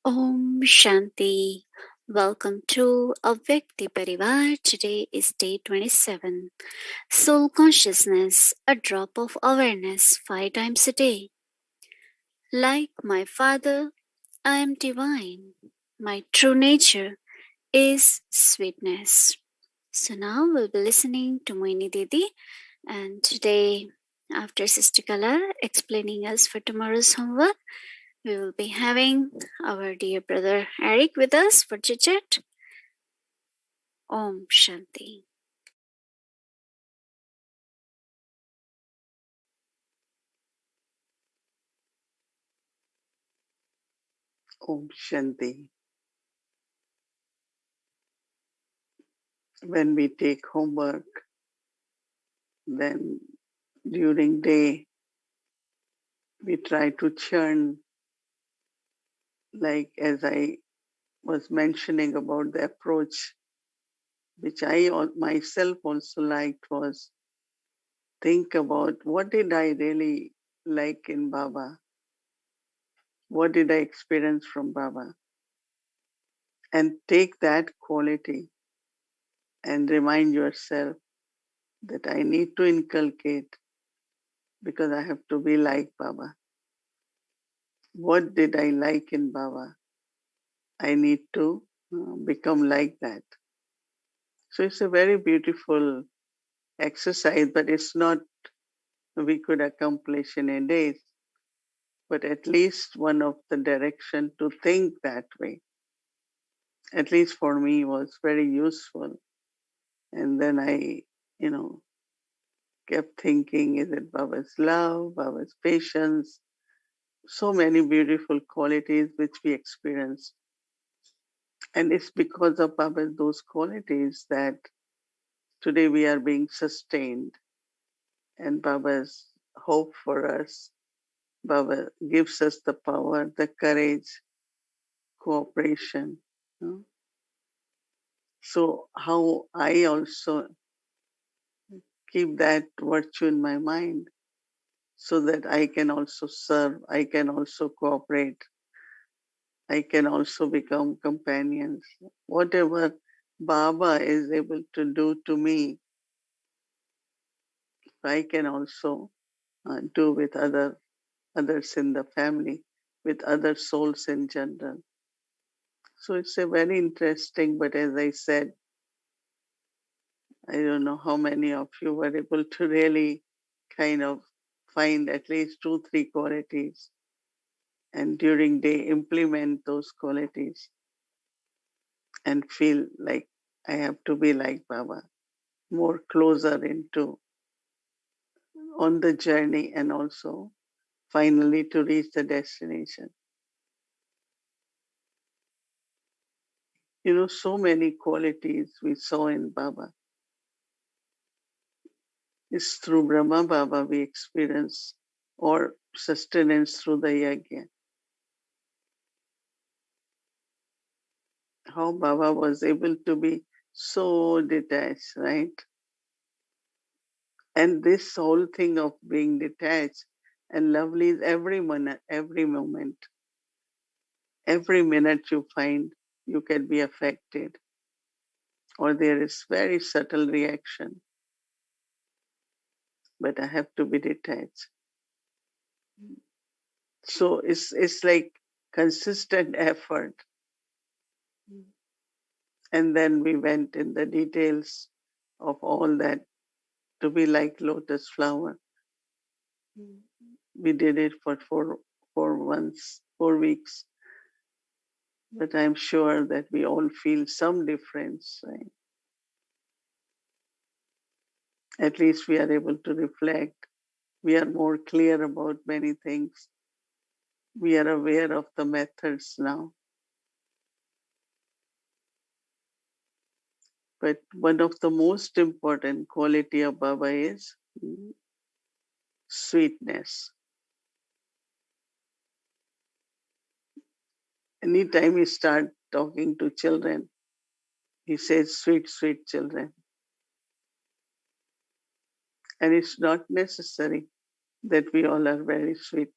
Om Shanti. Welcome to Avyakti Parivar. Today is day 27. Soul consciousness, a drop of awareness 5 times a day. Like my Father, I am divine. My true nature is sweetness. So now we'll be listening to Mohini Didi, and today, after Sister Kala explaining us for tomorrow's homework, we will be having our dear brother Eric with us for chit chat. Om Shanti. Om Shanti. When we take homework, then during day we try to churn, like as I was mentioning about the approach, which I myself also liked, was think about what did I really like in Baba? What did I experience from Baba? And take that quality and remind yourself that I need to inculcate because I have to be like Baba. What did I like in Baba? I need to become like that. So it's a very beautiful exercise, but it's not we could accomplish in a day, but at least one of the direction to think that way, at least for me, was very useful. And then I, you know, kept thinking, is it Baba's love, Baba's patience, so many beautiful qualities which we experience. And it's because of Baba's those qualities that today we are being sustained, and Baba's hope for us. Baba gives us the power, the courage, cooperation. You know? So how I also keep that virtue in my mind so that I can also serve, I can also cooperate, I can also become companions. Whatever Baba is able to do to me, I can also do with others in the family, with other souls in general. So it's a very interesting, but as I said, I don't know how many of you were able to really kind of find at least 2, 3 qualities and during day implement those qualities and feel like I have to be like Baba, more closer into on the journey and also finally to reach the destination. You know, so many qualities we saw in Baba. It's through Brahma Baba we experience or sustenance through the yajna. How Baba was able to be so detached, right? And this whole thing of being detached and lovely is every minute, every minute you find you can be affected or there is very subtle reaction, but I have to be detached. So it's like consistent effort. And then we went in the details of all that to be like lotus flower. We did it for 4 weeks, but I'm sure that we all feel some difference. Right? At least we are able to reflect. We are more clear about many things. We are aware of the methods now. But one of the most important quality of Baba is sweetness. Anytime we start talking to children, he says, sweet, sweet children. And it's not necessary that we all are very sweet,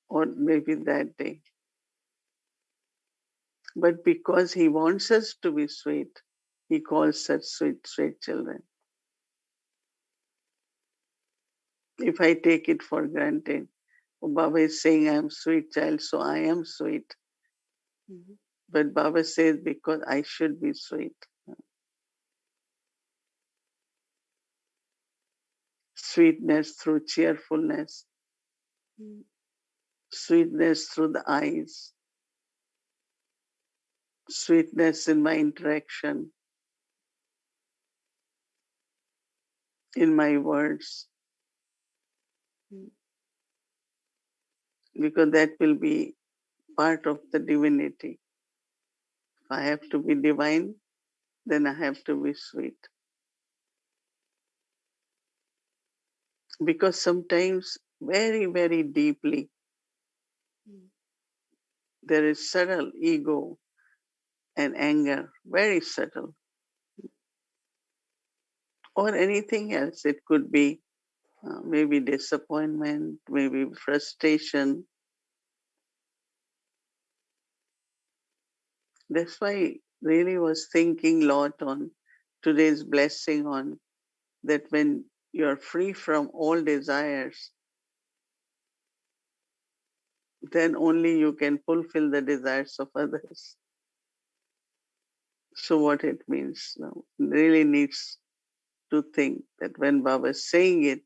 or maybe that day. But because he wants us to be sweet, he calls such sweet, sweet children. If I take it for granted, oh, Baba is saying I am sweet child, so I am sweet. But Baba says because I should be sweet. Sweetness through cheerfulness, sweetness through the eyes, sweetness in my interaction, in my words, because that will be part of the divinity. If I have to be divine, then I have to be sweet. Because sometimes, very, very deeply, there is subtle ego and anger, very subtle, or anything else. It could be maybe disappointment, maybe frustration. That's why really was thinking a lot on today's blessing on that when you're free from all desires, then only you can fulfill the desires of others. So what it means now really needs to think that when Baba is saying it,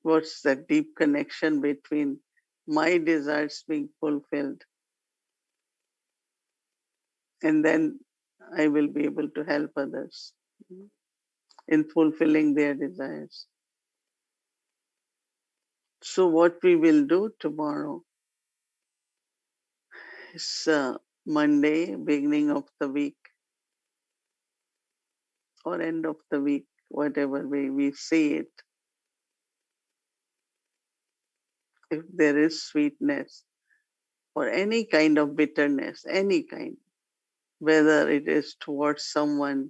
what's that deep connection between my desires being fulfilled and then I will be able to help others in fulfilling their desires. So what we will do tomorrow is Monday, beginning of the week or end of the week, whatever way we see it. If there is sweetness or any kind of bitterness, any kind, whether it is towards someone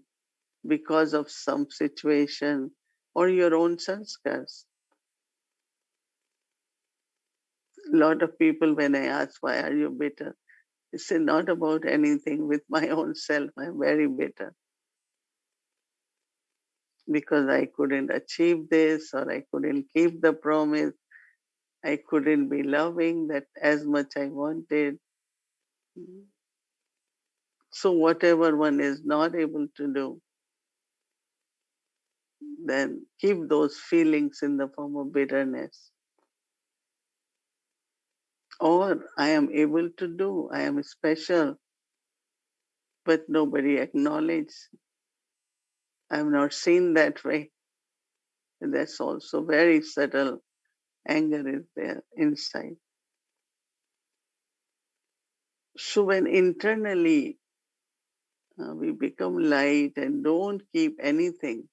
because of some situation or your own sanskars. A lot of people, when I ask, why are you bitter? They say, not about anything, with my own self. I'm very bitter because I couldn't achieve this or I couldn't keep the promise. I couldn't be loving that as much I wanted. So whatever one is not able to do, then keep those feelings in the form of bitterness. Or I am able to do, I am special, but nobody acknowledges. I'm not seen that way. And that's also very subtle. Anger is there inside. So when internally we become light and don't keep anything,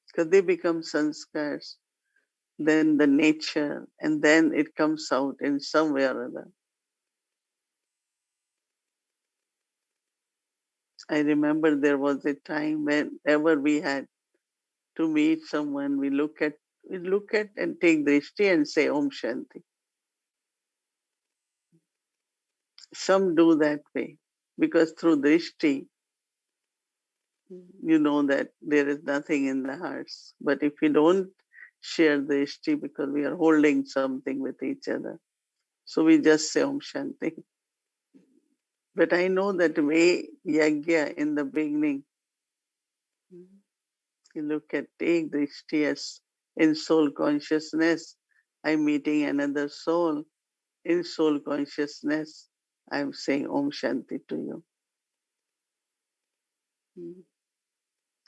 because they become sanskars, then the nature, and then it comes out in some way or other. I remember there was a time whenever we had to meet someone, we look at and take drishti and say Om Shanti. Some do that way because through drishti, you know that there is nothing in the hearts. But if we don't share drishti because we are holding something with each other, so we just say Om Shanti. But I know that way yagya in the beginning, you look at take drishti as in soul consciousness, I'm meeting another soul. In soul consciousness, I'm saying Om Shanti to you.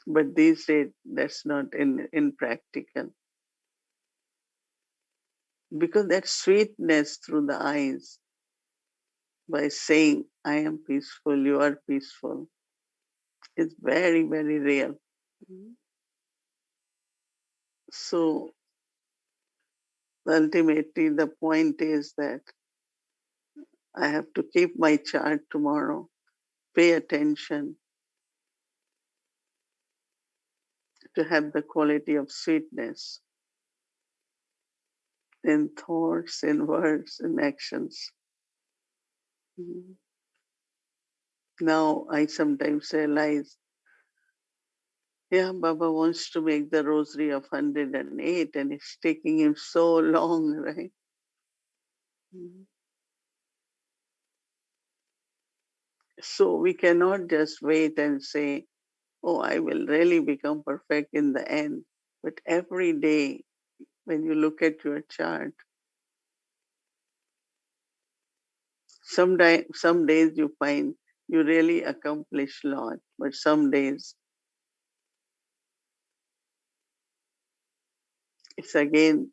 But these days, that's not in practical. Because that sweetness through the eyes, by saying, I am peaceful, you are peaceful, is very, very real. So ultimately, the point is that I have to keep my chart tomorrow, pay attention to have the quality of sweetness. in thoughts, in words, in actions. Now I sometimes realize, yeah, Baba wants to make the rosary of 108 and it's taking him so long, right? So we cannot just wait and say, oh, I will really become perfect in the end. But every day, when you look at your chart, some days you find you really accomplish a lot, but some days it's again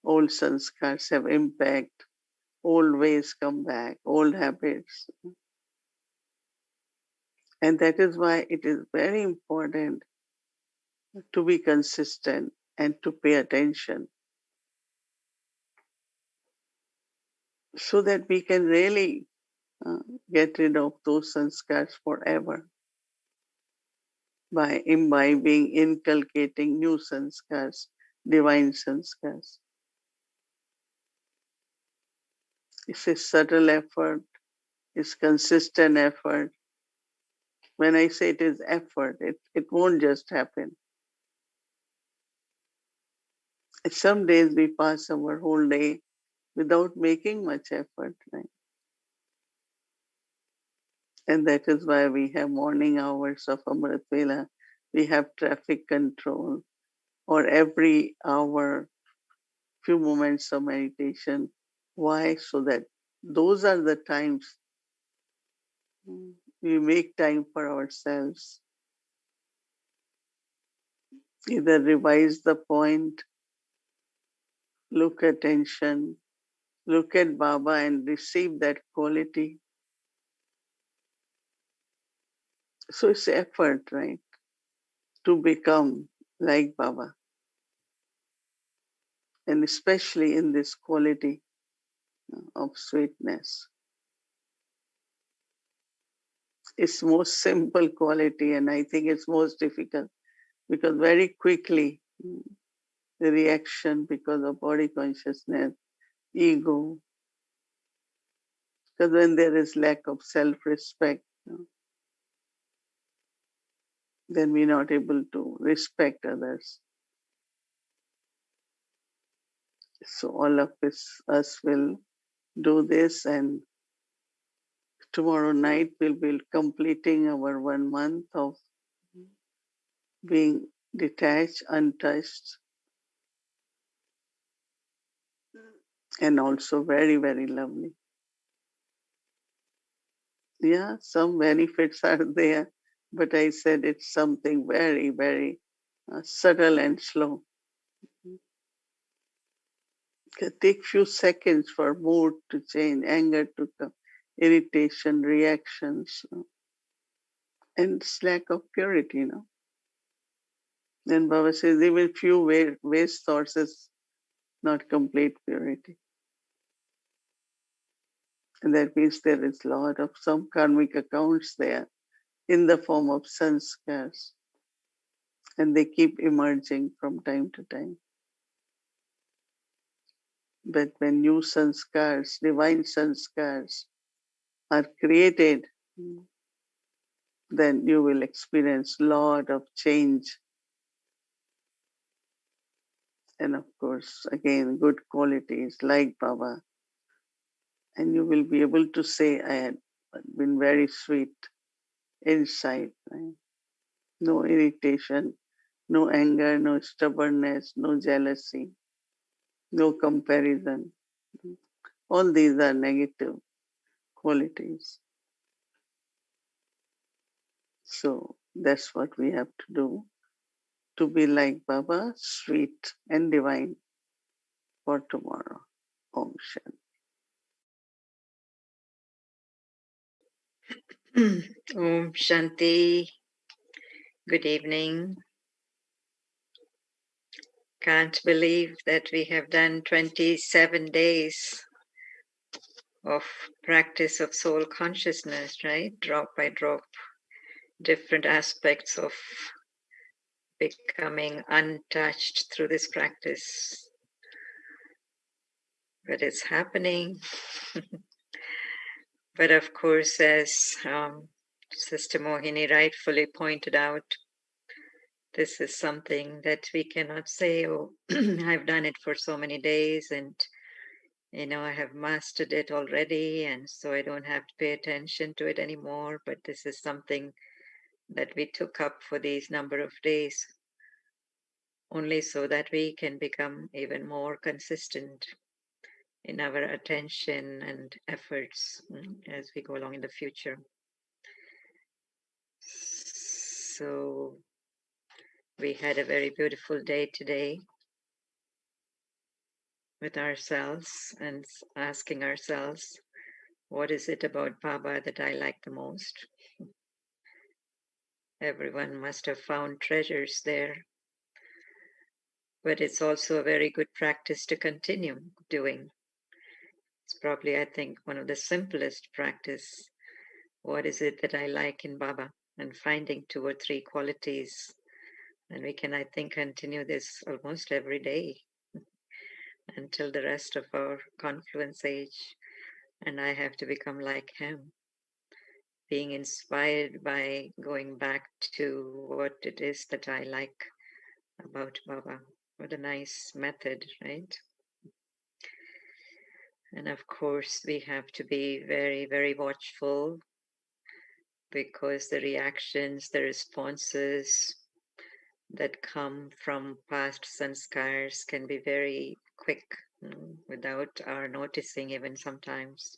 old sanskars have impact, old ways come back, old habits. And that is why it is very important to be consistent and to pay attention so that we can really uh, get rid of those sanskars forever by imbibing, inculcating new sanskars, divine sanskars. It's a subtle effort, it's consistent effort. When I say it is effort, it won't just happen. Some days we pass our whole day without making much effort, right? And that is why we have morning hours of Amrit Vela, we have traffic control, or every hour, few moments of meditation. Why? So that those are the times we make time for ourselves, either revise the point, look attention, look at Baba and receive that quality. So it's effort, right? To become like Baba, and especially in this quality of sweetness. It's most simple quality, and I think it's most difficult because very quickly the reaction because of body consciousness, ego, because when there is lack of self-respect, then we're not able to respect others. So all of us will do this, and tomorrow night we'll be completing our 1 month of being detached, untouched, and also very, very lovely. Yeah, some benefits are there, but I said it's something very, very subtle and slow. It take few seconds for mood to change, anger to come, irritation, reactions, and it's lack of purity, Then Baba says even few waste thoughts is not complete purity. And that means there is a lot of some karmic accounts there in the form of sanskars. And they keep emerging from time to time. But when new sanskars, divine sanskars are created, then you will experience lot of change. And of course, again, good qualities like Baba. And you will be able to say, I had been very sweet inside. Right? No irritation, no anger, no stubbornness, no jealousy, no comparison. All these are negative qualities. So that's what we have to do to be like Baba, sweet and divine for tomorrow. Om Shanti. Om Shanti. Good evening. Can't believe that we have done 27 days of practice of soul consciousness, right? Drop by drop, different aspects of becoming untouched through this practice. but it's happening. But of course, as Sister Mohini rightfully pointed out, this is something that we cannot say, oh, I've done it for so many days and, I have mastered it already, and so I don't have to pay attention to it anymore. But this is something that we took up for these number of days, only so that we can become even more consistent in our attention and efforts as we go along in the future. So we had a very beautiful day today with ourselves and asking ourselves, what is it about Baba that I like the most? Everyone must have found treasures there, but it's also a very good practice to continue doing. It's probably, I think, one of the simplest practice. What is it that I like in Baba? And finding 2 or 3 qualities. And we can, I think, continue this almost every day until the rest of our confluence age. And I have to become like him, being inspired by going back to what it is that I like about Baba. What a nice method, right? And of course, we have to be very, very watchful, because the reactions, the responses that come from past sanskars can be very quick, without our noticing even sometimes.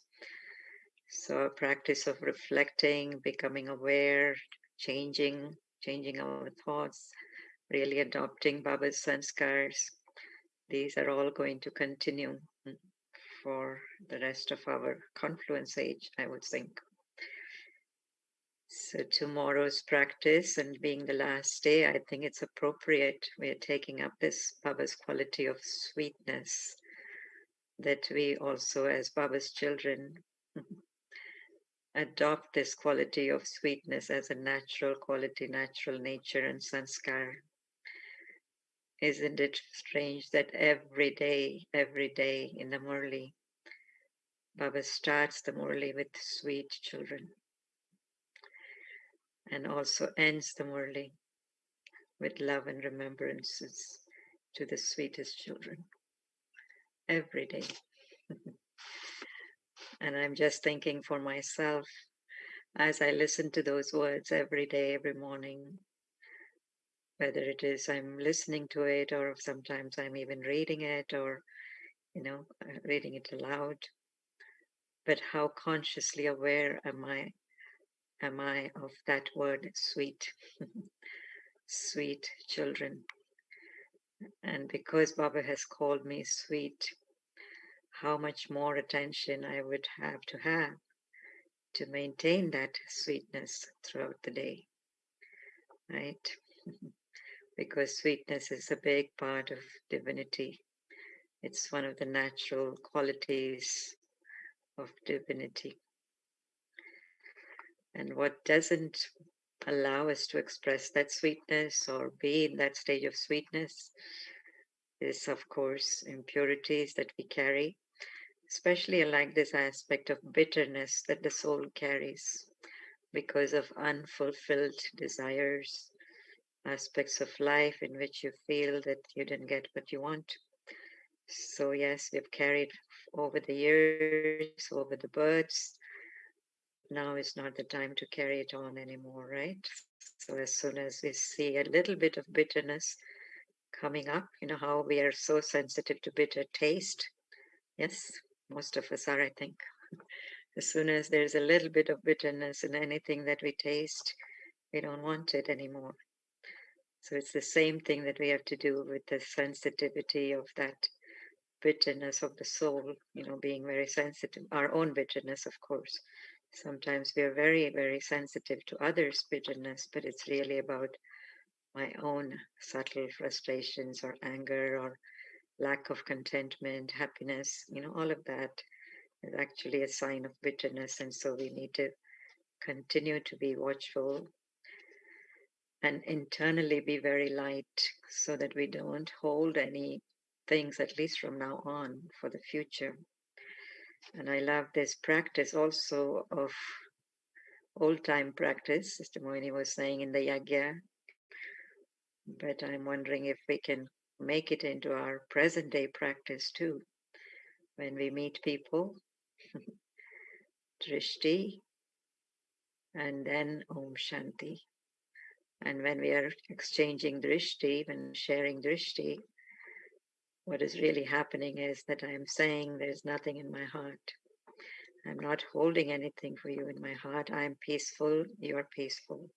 So a practice of reflecting, becoming aware, changing our thoughts, really adopting Baba's sanskars, these are all going to continue for the rest of our confluence age, I would think. So tomorrow's practice, and being the last day, I think it's appropriate. We are taking up this Baba's quality of sweetness, that we also, as Baba's children, adopt this quality of sweetness as a natural quality, natural nature and sanskar. Isn't it strange that every day in the Murli, Baba starts the Murli with sweet children, and also ends the Murli with love and remembrances to the sweetest children every day. And I'm just thinking for myself, as I listen to those words every day, every morning, whether it is I'm listening to it, or sometimes I'm even reading it, or reading it aloud, but how consciously aware am I of that word sweet? Sweet children. And because Baba has called me sweet, how much more attention I would have to maintain that sweetness throughout the day, right? Because sweetness is a big part of divinity. It's one of the natural qualities of divinity. And what doesn't allow us to express that sweetness or be in that stage of sweetness is, of course, impurities that we carry. Especially I like this aspect of bitterness that the soul carries because of unfulfilled desires, aspects of life in which you feel that you didn't get what you want. So yes, we've carried over the years, over the births, but now is not the time to carry it on anymore, right? So as soon as we see a little bit of bitterness coming up, how we are so sensitive to bitter taste. Yes, most of us are, I think. As soon as there's a little bit of bitterness in anything that we taste, we don't want it anymore. So it's the same thing that we have to do with the sensitivity of that bitterness of the soul, being very sensitive, our own bitterness, of course. Sometimes we are very, very sensitive to others' bitterness, but it's really about my own subtle frustrations or anger or lack of contentment, happiness, all of that is actually a sign of bitterness. And so we need to continue to be watchful and internally be very light so that we don't hold any things, at least from now on, for the future. And I love this practice also of old-time practice, Sister Mohini was saying in the yagya, but I'm wondering if we can make it into our present-day practice too. When we meet people, drishti, and then Om Shanti. And when we are exchanging drishti, when sharing drishti, what is really happening is that I am saying there's nothing in my heart. I'm not holding anything for you in my heart. I'm peaceful, you're peaceful.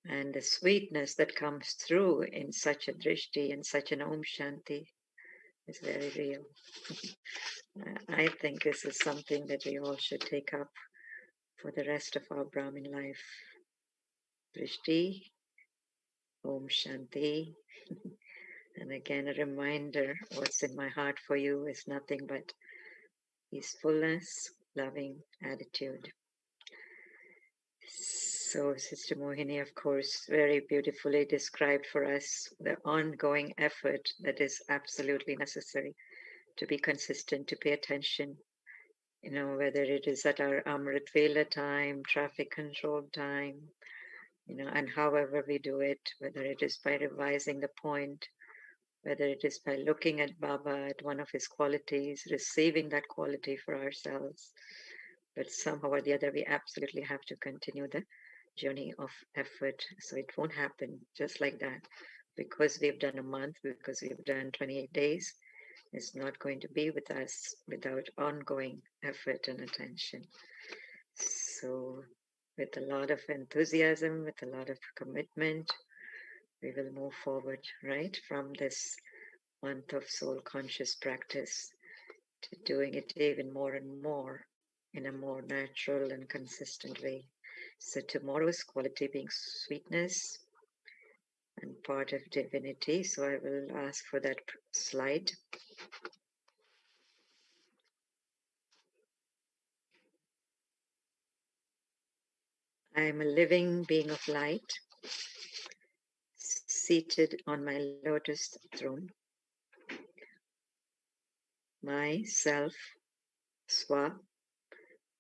And the sweetness that comes through in such a drishti and such an Om Shanti is very real. I think this is something that we all should take up for the rest of our Brahmin life. Drishti, Om Shanti. And again, a reminder, what's in my heart for you is nothing but peacefulness, loving attitude. So Sister Mohini, of course, very beautifully described for us the ongoing effort that is absolutely necessary to be consistent, to pay attention, whether it is at our Amrit Vela time, traffic control time, and however we do it, whether it is by revising the point, whether it is by looking at Baba, at one of his qualities, receiving that quality for ourselves. But somehow or the other, we absolutely have to continue the journey of effort. So it won't happen just like that. Because we've done a month, because we've done 28 days, it's not going to be with us without ongoing effort and attention. So with a lot of enthusiasm, with a lot of commitment, we will move forward, right, from this month of soul conscious practice to doing it even more and more in a more natural and consistent way. So tomorrow's quality being sweetness and part of divinity. So I will ask for that slide. I am a living being of light, seated on my lotus throne. My self, Swa,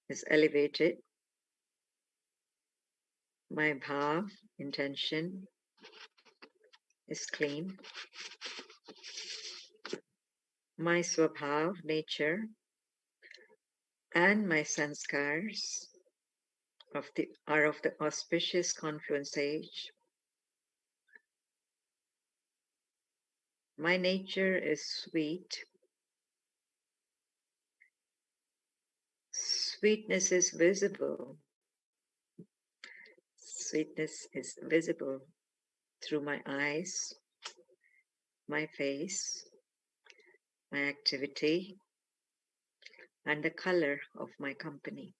is elevated. My bhav, intention, is clean. My swabhav, nature, and my sanskars are of the auspicious confluence age. My nature is sweet. Sweetness is visible. Sweetness is visible through my eyes, my face, my activity, and the color of my company.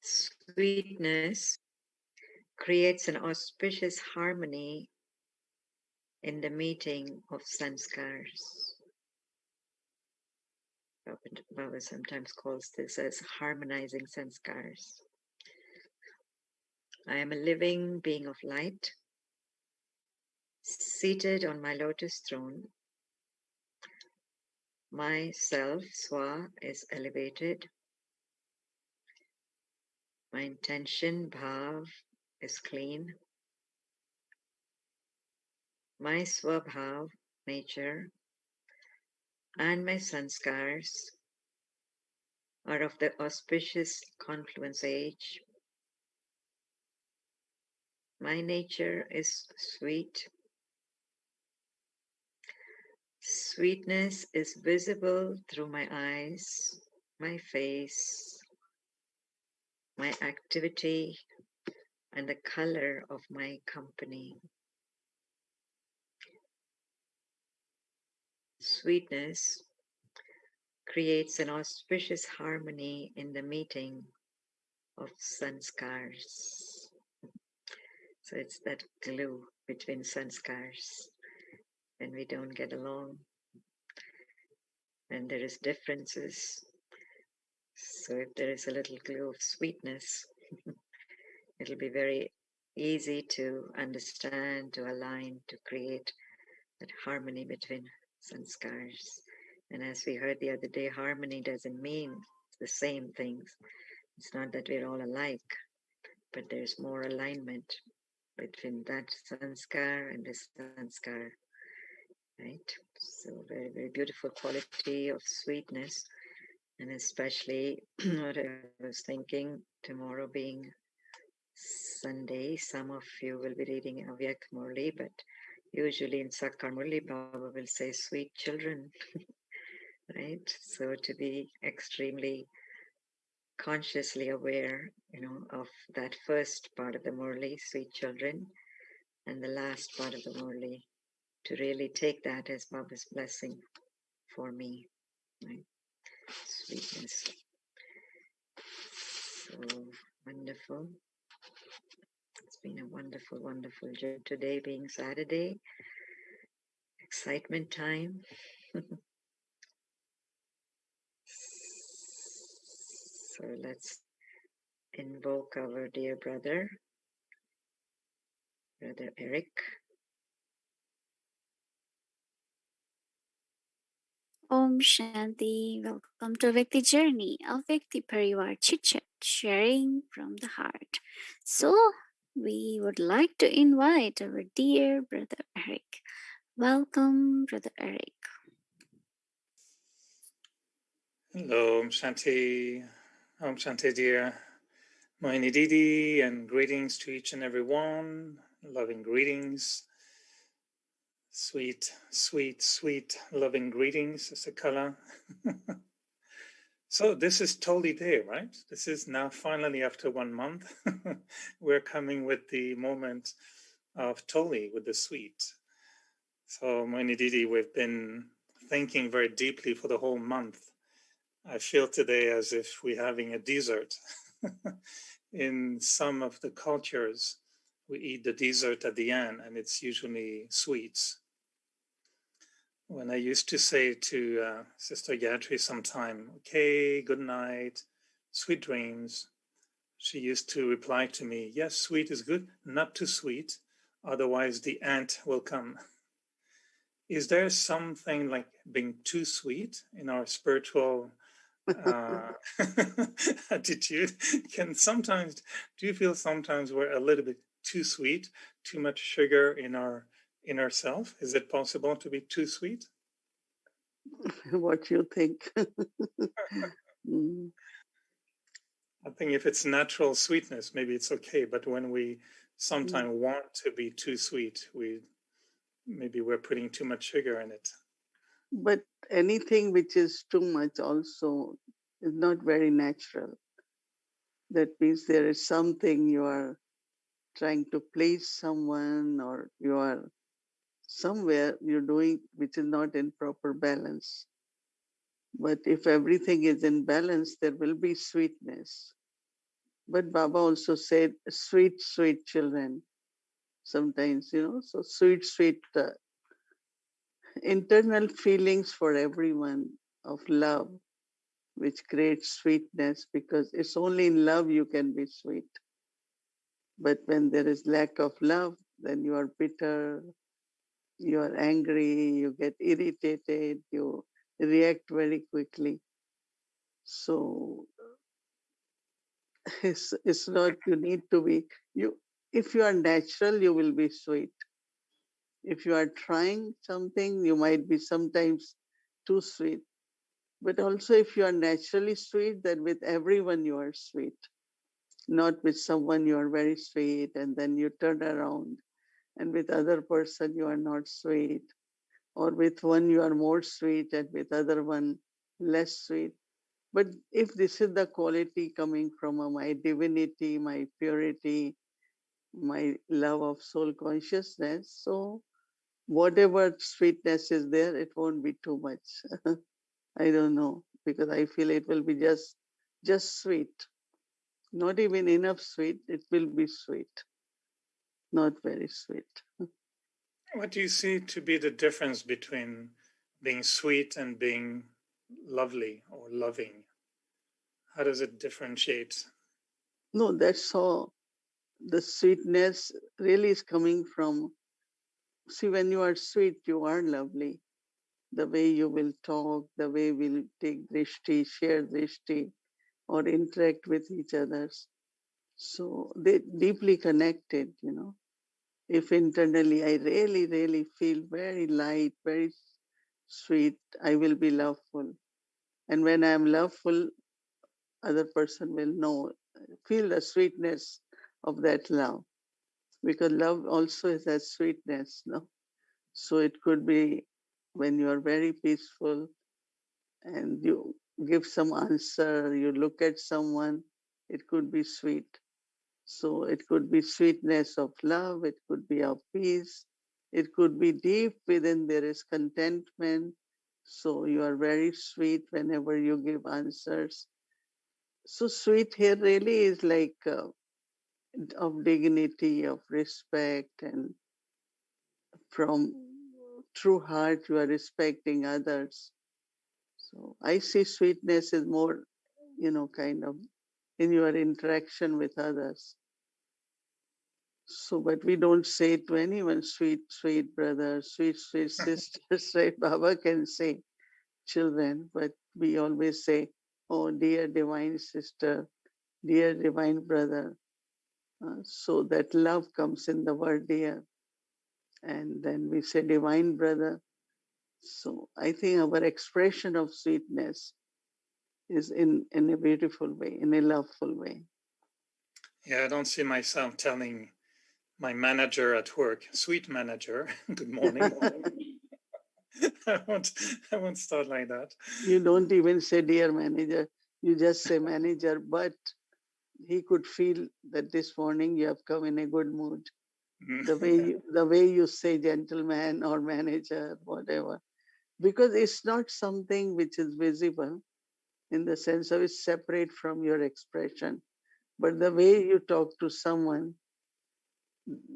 Sweetness creates an auspicious harmony in the meeting of sanskars. Baba sometimes calls this as harmonizing sanskars. I am a living being of light, seated on my lotus throne. My self, Swa, is elevated. My intention, Bhav, is clean. My Swabhav, nature, and my sanskars are of the auspicious confluence age. My nature is sweet. Sweetness is visible through my eyes, my face, my activity, and the color of my company. Sweetness creates an auspicious harmony in the meeting of sanskars. So it's that glue between sanskars. When we don't get along, and there is differences. So if there is a little glue of sweetness, it'll be very easy to understand, to align, to create that harmony between sanskars. And as we heard the other day, harmony doesn't mean the same things. It's not that we're all alike, but there's more alignment between that sanskar and this sanskar, right? So very, very beautiful quality of sweetness. And especially what I was thinking, tomorrow being Sunday, some of you will be reading Avyak Murli, but usually in Sakar Murli, Baba will say sweet children, right? So to be extremely consciously aware, of that first part of the Murli, sweet children, and the last part of the Murli, to really take that as Baba's blessing for me, right? Sweetness. So wonderful. It's been a wonderful, wonderful journey. Today being Saturday, excitement time. So let's invoke our dear brother, Brother Eric. Om Shanti. Welcome to Vyakti Journey, a Vyakti Parivar Chit Chat, sharing from the heart. So, we would like to invite our dear Brother Eric. Welcome, Brother Eric. Hello, Om Shanti. Om Shanti, dear Mohini Didi, and greetings to each and every one. Loving greetings. Sweet, sweet, sweet, loving greetings, Sister Kala. So this is Toli Day, right? This is now finally after 1 month. We're coming with the moment of Toli, with the sweet. So Mohini Didi, we've been thinking very deeply for the whole month. I feel today as if we're having a dessert. In some of the cultures, we eat the dessert at the end, and it's usually sweets. When I used to say to Sister Yatri sometime, okay, good night, sweet dreams, she used to reply to me, yes, sweet is good, not too sweet, otherwise the ant will come. Is there something like being too sweet in our spiritual attitude? Do you feel sometimes we're a little bit too sweet, too much sugar in our inner self? Is it possible to be too sweet? What you think? I think if it's natural sweetness, maybe it's okay. But when we sometimes want to be too sweet, maybe we're putting too much sugar in it. But anything which is too much also is not very natural. That means there is something you are trying to please someone, or you are somewhere you're doing which is not in proper balance. But if everything is in balance, there will be sweetness. But Baba also said, sweet, sweet children. Sometimes, so sweet, sweet internal feelings for everyone of love, which creates sweetness, because it's only in love you can be sweet. But when there is lack of love, then you are bitter, you are angry, you get irritated, you react very quickly. So it's not, you need to be, if you are natural, you will be sweet. If you are trying something, you might be sometimes too sweet. But also if you are naturally sweet, then with everyone you are sweet. Not with someone you are very sweet and then you turn around, and with other person you are not sweet, or with one you are more sweet and with other one less sweet. But if this is the quality coming from my divinity, my purity, my love of soul consciousness, so whatever sweetness is there, it won't be too much. I don't know, because I feel it will be just sweet. Not even enough sweet, it will be sweet. Not very sweet. What do you see to be the difference between being sweet and being lovely or loving? How does it differentiate? No, that's all. the sweetness really is coming from, see, when you are sweet, you are lovely. The way you will talk, the way we'll take drishti, share drishti, or interact with each others. So they deeply connected, you know. If internally I really, really feel very light, very sweet, I will be loveful. And when I am loveful, other person will know, feel the sweetness of that love. Because love also is that sweetness, no? So it could be when you are very peaceful and you give some answer, you look at someone, it could be sweet. So it could be sweetness of love, it could be of peace, it could be deep within there is contentment. So you are very sweet whenever you give answers. So sweet here really is like of dignity, of respect, and from true heart you are respecting others. So I see sweetness is more, kind of in your interaction with others. So, but we don't say to anyone, sweet, sweet brother, sweet, sweet sisters, right? Baba can say children, but we always say, oh, dear divine sister, dear divine brother. So that love comes in the word dear. And then we say divine brother. So I think our expression of sweetness is in a beautiful way, in a loveful way. Yeah, I don't see myself telling my manager at work, sweet manager, good morning. I won't start like that. You don't even say dear manager, you just say manager, but he could feel that this morning you have come in a good mood. The way you say gentleman or manager, whatever, because it's not something which is visible in the sense of it's separate from your expression. But the way you talk to someone,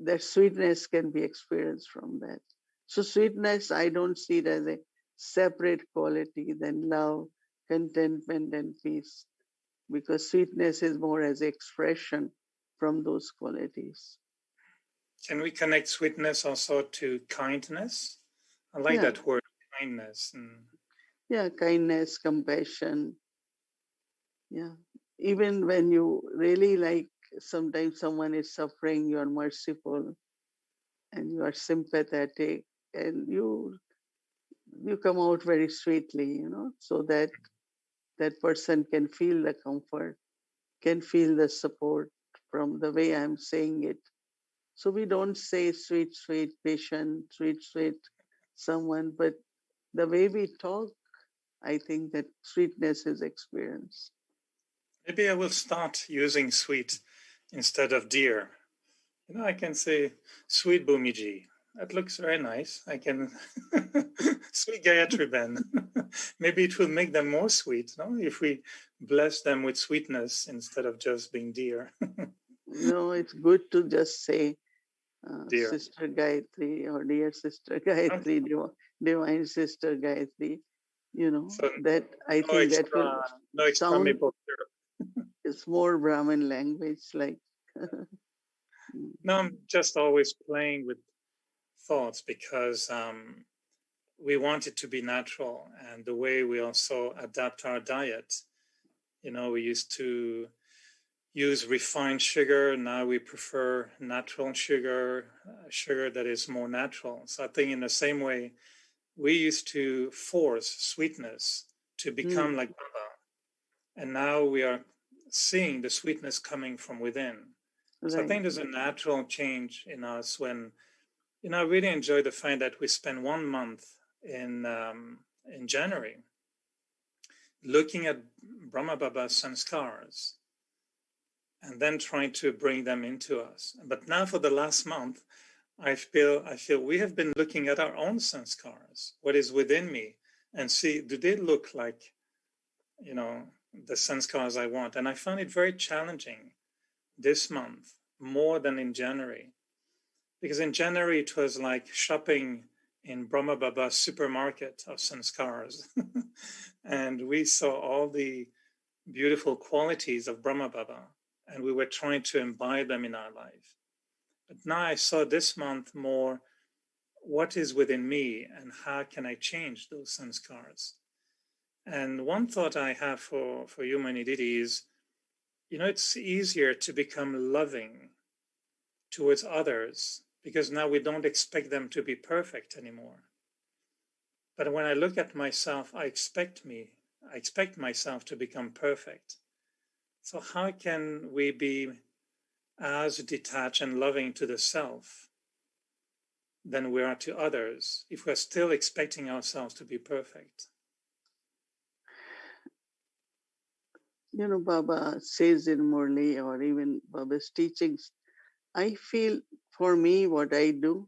that sweetness can be experienced from that. So sweetness, I don't see it as a separate quality than love, contentment, and peace, because sweetness is more as expression from those qualities. Can we connect sweetness also to kindness? I like Yeah. that word, kindness. Yeah, kindness, compassion. Yeah. Even when you really like, sometimes someone is suffering, you are merciful and you are sympathetic and you come out very sweetly, so that that person can feel the comfort, can feel the support from the way I'm saying it. So we don't say sweet, sweet patient, sweet, sweet someone, but the way we talk, I think that sweetness is experienced. Maybe I will start using sweet instead of dear. I can say sweet Bhumiji. That looks very nice. I can sweet Gayatri Ben. Maybe it will make them more sweet, no? If we bless them with sweetness instead of just being dear. No, it's good to just say Dear. Sister Gayatri or dear Sister Gayatri, divine Sister Gayatri. So That I no think that will extra sound, maple syrup. it's more Brahmin language, like. No, I'm just always playing with thoughts because we want it to be natural, and the way we also adapt our diet. We used to use refined sugar. Now we prefer natural sugar, sugar that is more natural. So I think in the same way, we used to force sweetness to become like Baba. And now we are seeing the sweetness coming from within. Right. So I think there's a natural change in us when, I really enjoy the fact that we spend 1 month in January looking at Brahma Baba's sanskars and then trying to bring them into us. But now for the last month, I feel we have been looking at our own sanskars, what is within me, and see, do they look like, the sanskars I want? And I found it very challenging this month, more than in January. Because in January, it was like shopping in Brahma Baba's supermarket of sanskars. And we saw all the beautiful qualities of Brahma Baba. and we were trying to imbibe them in our life. But now I saw this month more what is within me and how can I change those sanskars. And one thought I have for you, Mohini Didi, is, it's easier to become loving towards others because now we don't expect them to be perfect anymore. But when I look at myself, I expect myself to become perfect. So how can we be as detached and loving to the self than we are to others if we're still expecting ourselves to be perfect? Baba says in Murli or even Baba's teachings, I feel for me, what I do,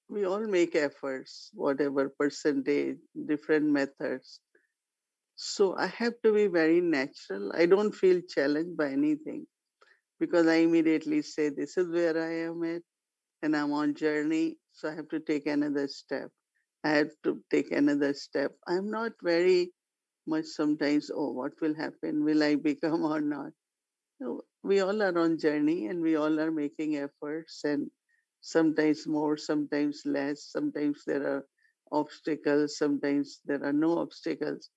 we all make efforts, whatever percentage, different methods. So I have to be very natural. I don't feel challenged by anything because I immediately say, this is where I am at and I'm on journey. So I have to take another step. I have to take another step. I'm not very much sometimes, oh, what will happen? Will I become or not? No, we all are on journey and we all are making efforts, and sometimes more, sometimes less. Sometimes there are obstacles, sometimes there are no obstacles.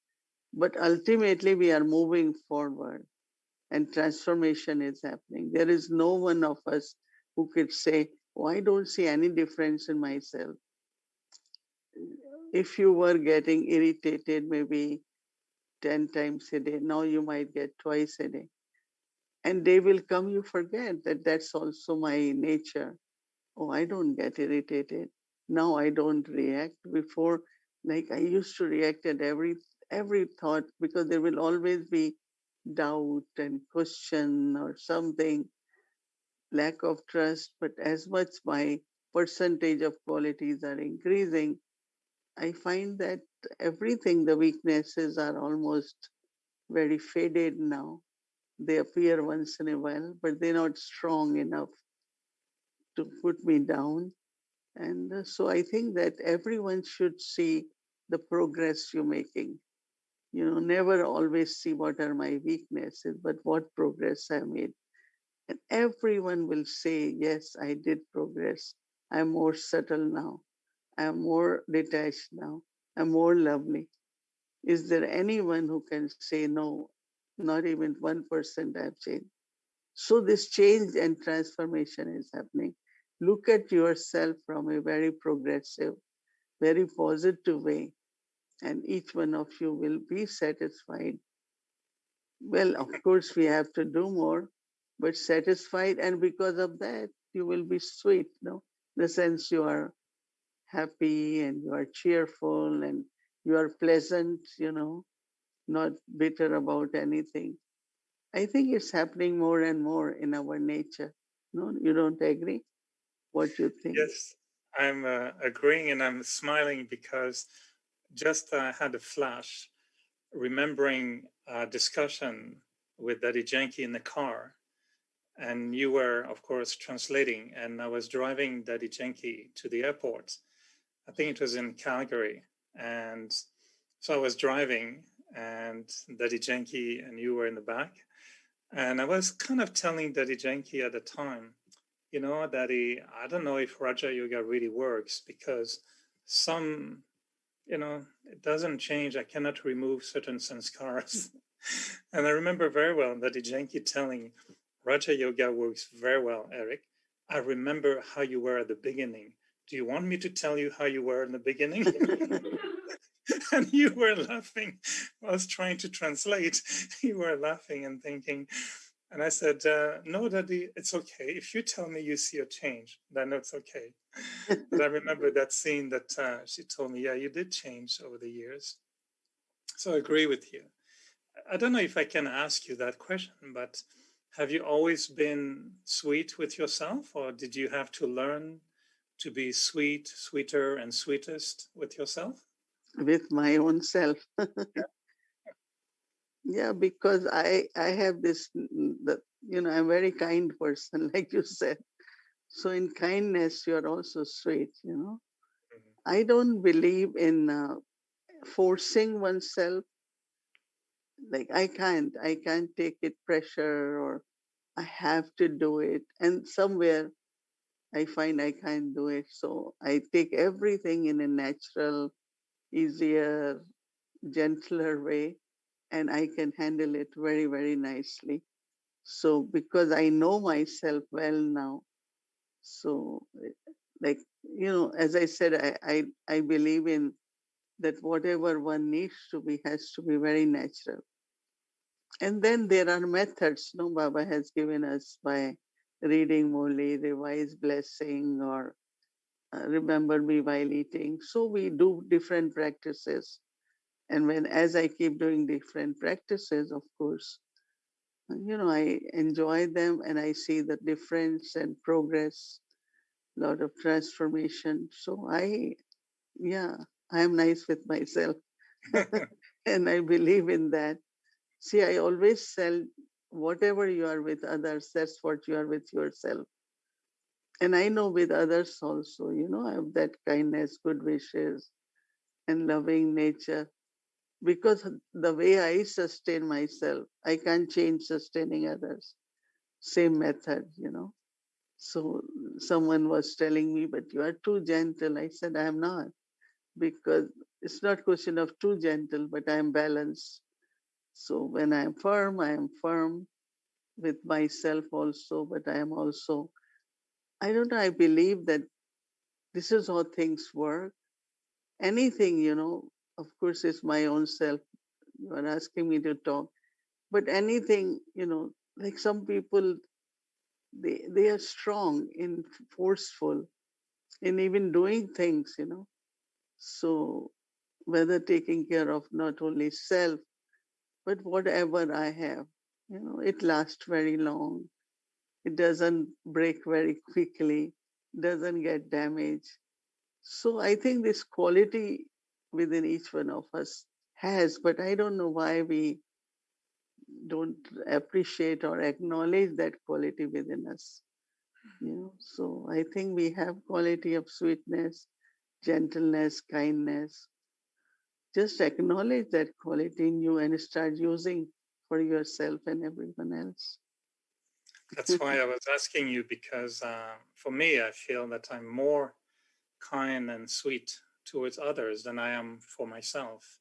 But ultimately, we are moving forward and transformation is happening. There is no one of us who could say, oh, I don't see any difference in myself. If you were getting irritated maybe 10 times a day, now you might get twice a day. And day will come, you forget that that's also my nature. Oh, I don't get irritated. Now I don't react. Before, like I used to react at every thought because there will always be doubt and question or something, lack of trust. But as much my percentage of qualities are increasing, I find that everything, the weaknesses are almost very faded now. They appear once in a while, but they're not strong enough to put me down. And so I think that everyone should see the progress you're making. Never always see what are my weaknesses, but what progress I made. And everyone will say, yes, I did progress. I'm more subtle now. I'm more detached now. I'm more lovely. Is there anyone who can say, no, not even 1% I've changed? So this change and transformation is happening. Look at yourself from a very progressive, very positive way, and each one of you will be satisfied. Well, of course, we have to do more, but satisfied, and because of that, you will be sweet, no? The sense you are happy and you are cheerful and you are pleasant, not bitter about anything. I think it's happening more and more in our nature. No, you don't agree? What you think? Yes, I'm agreeing and I'm smiling because just had a flash remembering a discussion with Daddy Janky in the car. And you were, of course, translating. And I was driving Daddy Janky to the airport. I think it was in Calgary. And so I was driving, and Daddy Janky and you were in the back. And I was kind of telling Daddy Janky at the time, Daddy, I don't know if Raja Yoga really works because some, it doesn't change. I cannot remove certain sanskars. And I remember very well Daddy Janky telling Raja Yoga works very well, Eric. I remember how you were at the beginning. Do you want me to tell you how you were in the beginning? And you were laughing. I was trying to translate. You were laughing and thinking. And I said, no, Daddy, it's okay. If you tell me you see a change, then it's okay. But I remember that scene that she told me, yeah, you did change over the years. So I agree with you. I don't know if I can ask you that question, but have you always been sweet with yourself, or did you have to learn to be sweet, sweeter, and sweetest with yourself? With my own self. Yeah, because I have this, I'm a very kind person, like you said. So in kindness, you are also sweet. I don't believe in forcing oneself. Like I can't take it pressure or I have to do it. And somewhere I find I can't do it. So I take everything in a natural, easier, gentler way, and I can handle it very, very nicely. So because I know myself well now, so like, as I said, I believe in that whatever one needs to be has to be very natural. And then there are methods, no, Baba has given us by reading Moli, revise blessing, or remember me while eating. So we do different practices. And as I keep doing different practices, of course, I enjoy them and I see the difference and progress, lot of transformation. So yeah, I am nice with myself. And I believe in that. See, I always tell whatever you are with others, that's what you are with yourself. And I know with others also, I have that kindness, good wishes, and loving nature. Because the way I sustain myself, I can't change sustaining others. Same method. So someone was telling me, but you are too gentle. I said, I am not, because it's not question of too gentle, but I am balanced. So when I am firm with myself also, but I am also, I don't know, I believe that this is how things work. Anything, of course, is my own self. You are asking me to talk, but anything, like some people, they are strong in forceful in even doing things. So whether taking care of not only self, but whatever I have, it lasts very long. It doesn't break very quickly, doesn't get damaged. So I think this quality within each one of us has, but I don't know why we don't appreciate or acknowledge that quality within us. So I think we have quality of sweetness, gentleness, kindness. Just acknowledge that quality in you and start using for yourself and everyone else. That's why I was asking you, because for me, I feel that I'm more kind and sweet towards others than I am for myself.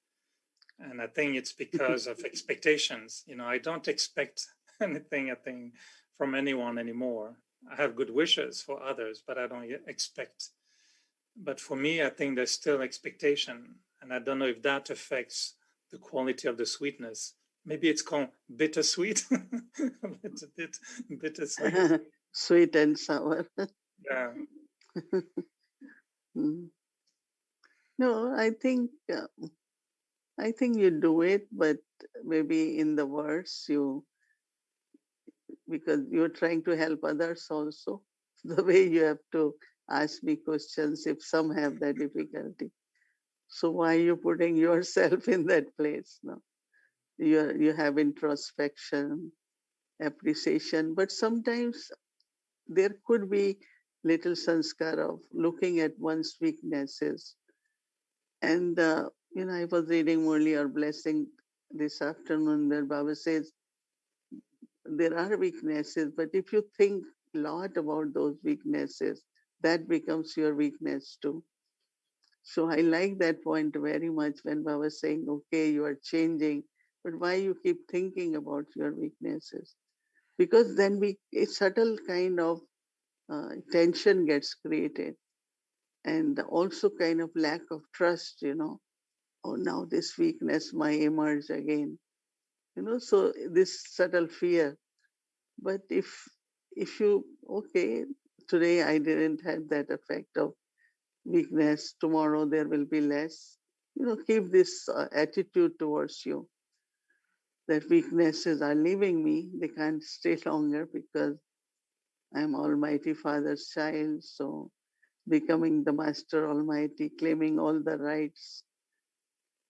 And I think it's because of expectations. I don't expect anything, from anyone anymore. I have good wishes for others, but I don't expect. But for me, I think there's still expectation. And I don't know if that affects the quality of the sweetness. Maybe it's called bittersweet. It's a bit bittersweet. Sweet and sour. Yeah. No, I think you do it, but maybe in the words because you're trying to help others also. The way you have to ask me questions if some have that difficulty. So why are you putting yourself in that place? No, you have introspection, appreciation, but sometimes there could be little sanskar of looking at one's weaknesses. And I was reading earlier blessing this afternoon where Baba says there are weaknesses, but if you think a lot about those weaknesses, that becomes your weakness too. So I like that point very much when Baba was saying, okay, you are changing, but why you keep thinking about your weaknesses? Because then a subtle kind of tension gets created, and also kind of lack of trust. Oh, now this weakness might emerge again. So this subtle fear. But if you, okay, today I didn't have that effect of weakness, tomorrow there will be less. Keep this attitude towards you that weaknesses are leaving me. They can't stay longer because I'm Almighty Father's child. So becoming the Master Almighty, claiming all the rights.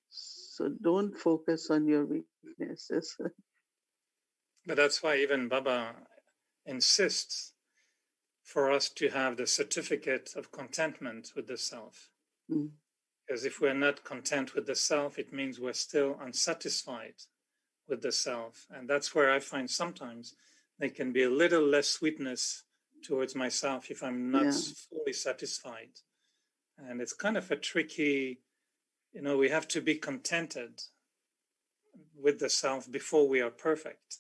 So don't focus on your weaknesses. But that's why even Baba insists for us to have the certificate of contentment with the self. Because if we're not content with the self, it means we're still unsatisfied with the self. And that's where I find sometimes there can be a little less sweetness towards myself if I'm not Yeah. fully satisfied. And it's kind of a tricky, we have to be contented with the self before we are perfect.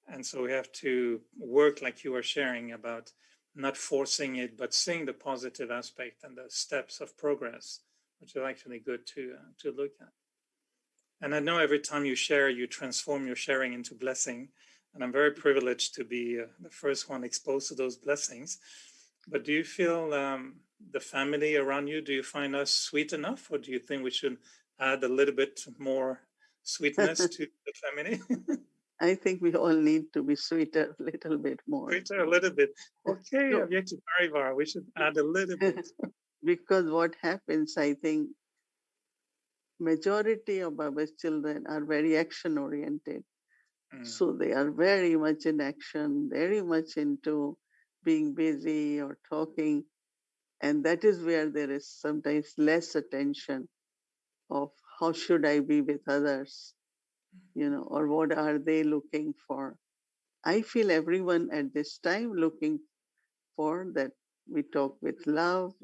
And so we have to work, like you were sharing, about not forcing it, but seeing the positive aspect and the steps of progress, which are actually good to look at. And I know every time you share, you transform your sharing into blessing. And I'm very privileged to be the first one exposed to those blessings. But do you feel the family around you, do you find us sweet enough? Or do you think we should add a little bit more sweetness to the family? I think we all need to be sweeter a little bit more. Sweeter a little bit. Okay, No, Avyekti Parivar, we should add a little bit. because what happens, I think, majority of our children are very action oriented. So they are very much in action, very much into being busy or talking. And that is where there is sometimes less attention of how should I be with others, or what are they looking for. I feel everyone at this time looking for that we talk with love,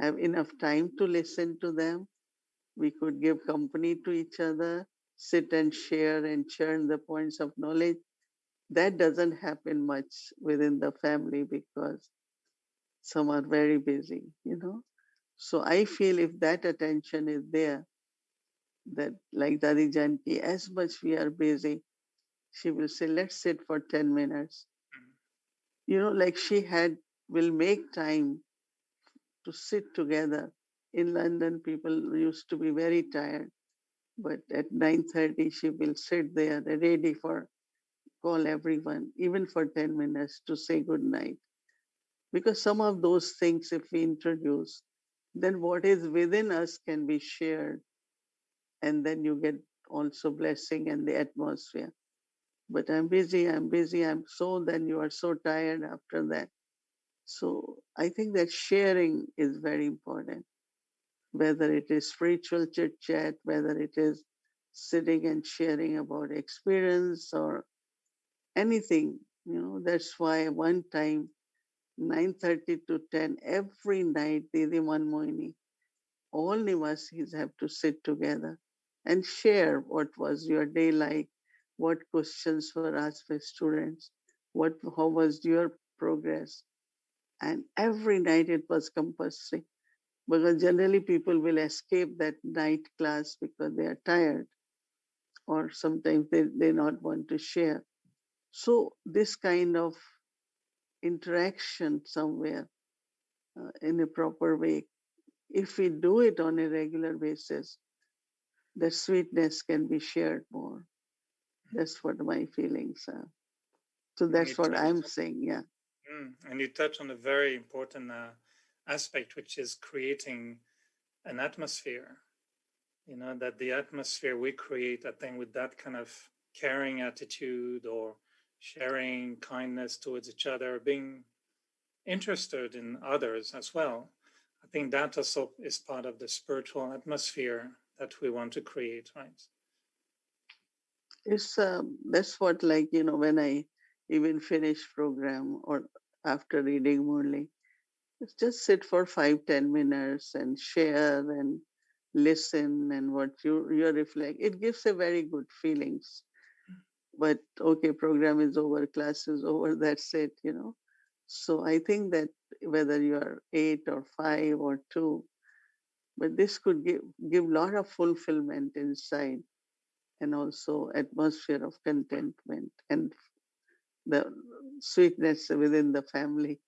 have enough time to listen to them. We could give company to each other, sit and share and churn the points of knowledge. That doesn't happen much within the family because some are very busy. So I feel if that attention is there, that like Dadi Janki, as much we are busy, she will say, let's sit for 10 minutes. Like will make time to sit together. In London, people used to be very tired, but at 9:30, she will sit there ready for call everyone, even for 10 minutes to say good night. Because some of those things, if we introduce, then what is within us can be shared. And then you get also blessing and the atmosphere. But I'm busy, I'm so, then you are so tired after that. So I think that sharing is very important, whether it is spiritual chit chat, whether it is sitting and sharing about experience or anything. That's why one time 9:30 to 10 every night, Didi Mohini, all Nivasis have to sit together and share what was your day like, what questions were asked by students, how was your progress. And every night it was compulsory because generally people will escape that night class because they are tired or sometimes they not want to share. So this kind of interaction somewhere in a proper way, if we do it on a regular basis, the sweetness can be shared more. That's what my feelings are. So And you that's what touch, I'm saying. Yeah. and you touch on a very important aspect, which is creating an atmosphere. That the atmosphere we create, I think, with that kind of caring attitude or sharing kindness towards each other, being interested in others as well. I think that also is part of the spiritual atmosphere that we want to create, right? It's that's what, like, when I even finish program or after reading Murli, it's just sit for 5-10 minutes and share and listen and what you reflect. It gives a very good feelings. But okay, program is over, class is over, that's it. So I think that whether you are 8 or 5 or 2, but this could give a lot of fulfillment inside and also atmosphere of contentment and the sweetness within the family.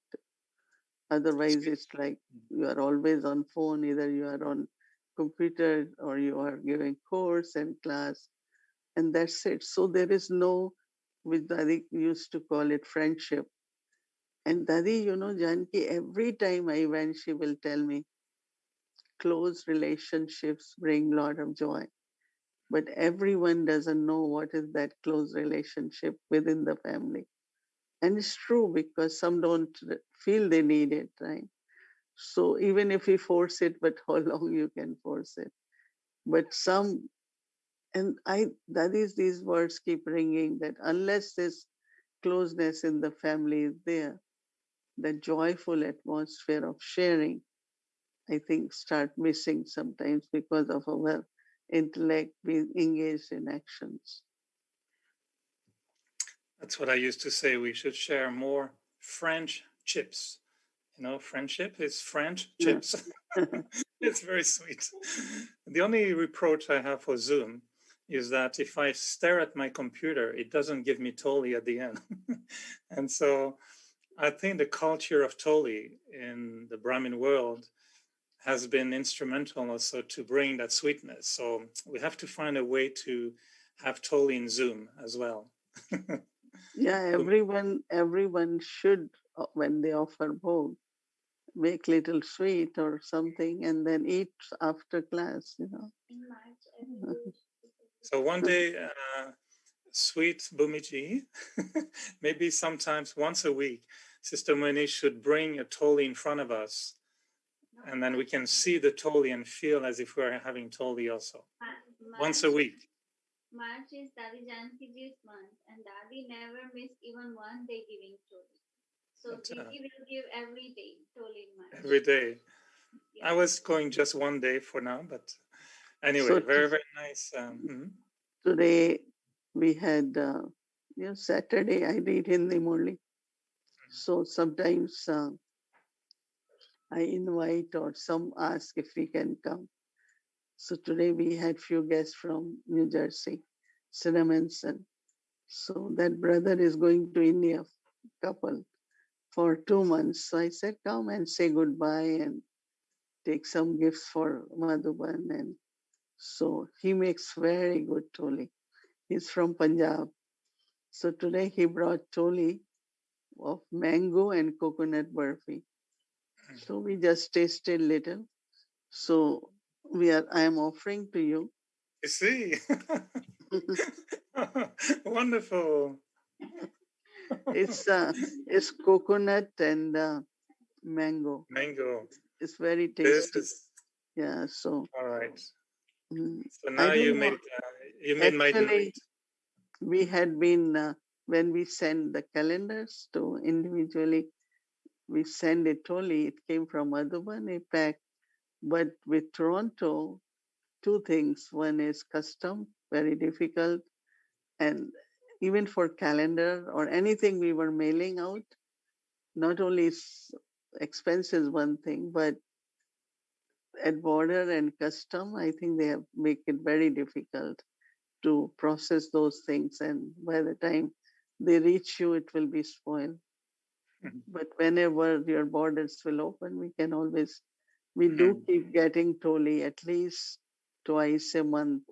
Otherwise, Sweet. it's like you are always on phone, either you are on computer or you are giving course and class, and that's it. So there is no, which Dadi used to call it friendship. And Dadi, Janki, every time I went, she will tell me, close relationships bring a lot of joy. But everyone doesn't know what is that close relationship within the family. And it's true because some don't feel they need it, right? So even if we force it, but how long you can force it? But that is these words keep ringing that unless this closeness in the family is there, the joyful atmosphere of sharing, I think, start missing sometimes because of our intellect being engaged in actions. That's what I used to say. We should share more French chips. You know, friendship is French chips. It's very sweet. The only reproach I have for Zoom is that if I stare at my computer, it doesn't give me Toli at the end. And so I think the culture of Toli in the Brahmin world has been instrumental also to bring that sweetness. So we have to find a way to have Toli in Zoom as well. Yeah, everyone should, when they offer bhog, make little sweet or something and then eat after class, you know. So one day, sweet Bhumiji, maybe sometimes once a week, Sister Mohini should bring a Toli in front of us, and then we can see the Toli and feel as if we're having Toli also. Once a week. March is Dadi Jankiji's month, and Dadi never missed even one day giving Toli. So Didi will give every day Toli in March. Every day. Yes. I was going just one day for now, but anyway, so very, very nice. Today we had, Saturday I read Hindi only. So sometimes I invite or some ask if we can come. So today we had few guests from New Jersey, Cinnamonson. So that brother is going to India, couple, for 2 months. So I said, come and say goodbye and take some gifts for Madhuban. And so he makes very good toli. He's from Punjab. So today he brought toli of mango and coconut burfi. So we just tasted little. So I am offering to you. You see? Wonderful. It's coconut and mango. Mango. It's very tasty. Yeah. So. All right. So now you made my night. We had been when we send the calendars to individually, we send it only. It came from Madhuban, a pack. But with Toronto, two things. One is custom, very difficult, and even for calendar or anything we were mailing out, not only is expenses one thing, but at border and custom, I think they have make it very difficult to process those things, and by the time they reach you, it will be spoiled. Mm-hmm. But whenever your borders will open, we do keep getting toli at least twice a month.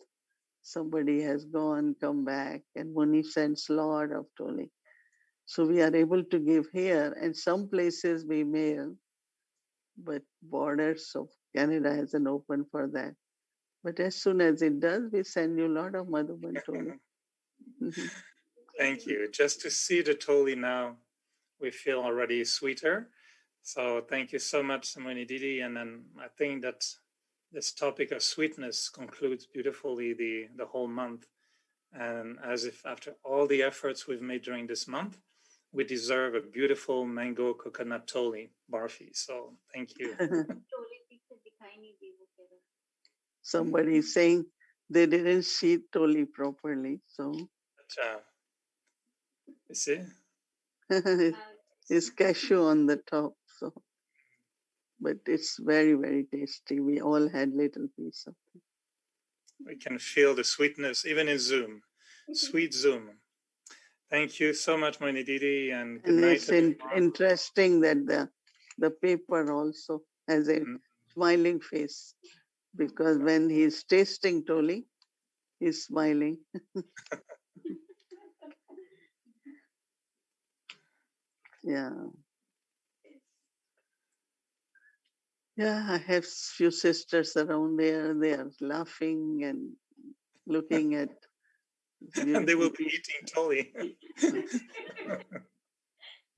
Somebody has gone, come back, and Muni sends lot of toli. So we are able to give here, and some places we mail, but borders of Canada hasn't opened for that. But as soon as it does, we send you a lot of Madhuban toli. Thank you. Just to see the toli now, we feel already sweeter. So thank you so much, Mohini Didi. And then I think that this topic of sweetness concludes beautifully the whole month. And as if after all the efforts we've made during this month, we deserve a beautiful mango coconut toli barfi. So thank you. Somebody is saying they didn't see toli properly. So you see? It's cashew on the top. So, but it's very, very tasty. We all had little piece of it. We can feel the sweetness even in Zoom. Sweet Zoom. Thank you so much, Mohini Didi, and good night. It's interesting that the paper also has a smiling face, because when he's tasting toli, he's smiling. Yeah. Yeah, I have few sisters around there. They are laughing and looking at. And they will be eating toli.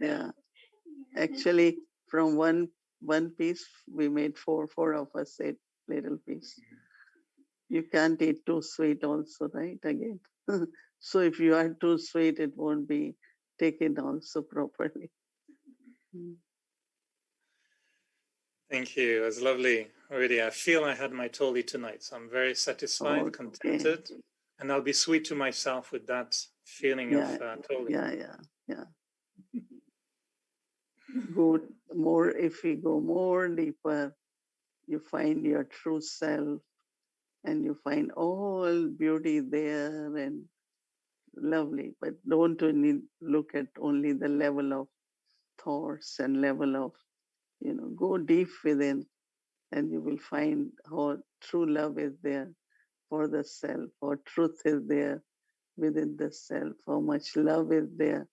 Yeah. Actually, from one piece, we made four of us ate little piece. You can't eat too sweet also, right? Again. So if you are too sweet, it won't be take it also properly. Thank you. It was lovely. Already, I feel I had my Toli tonight, so I'm very satisfied, contented, and I'll be sweet to myself with that feeling of Toli. Yeah. Go more, if we go more deeper, you find your true self, and you find all beauty there and lovely. But don't only look at only the level of thoughts and level of, go deep within, and you will find how true love is there for the self, or truth is there within the self, how much love is there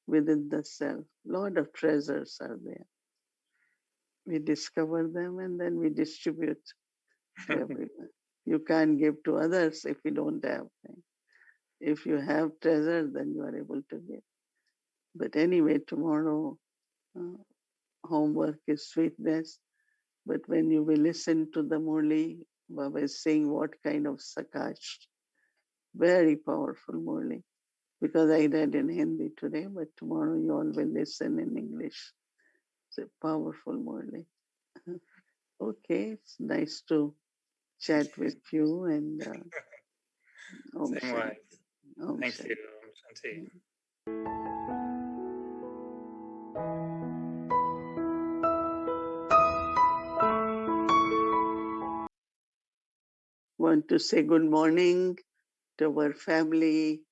within the self. Lot of treasures are there. We discover them and then we distribute to everyone. You can't give to others if you don't have things. If you have treasure, then you are able to give. But anyway, tomorrow homework is sweetness. But when you will listen to the Murli, Baba is saying what kind of sakash. Very powerful Murli. Because I read in Hindi today, but tomorrow you all will listen in English. It's a powerful Murli. Okay, it's nice to chat with you, and Om Same way. Om Thank Shanti. you, Om Shanti. Want to say good morning to our family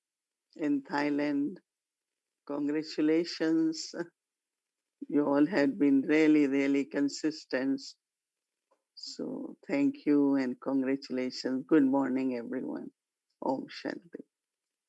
in Thailand. Congratulations. You all had been really, really consistent. So thank you and congratulations. Good morning, everyone. Om Shanti.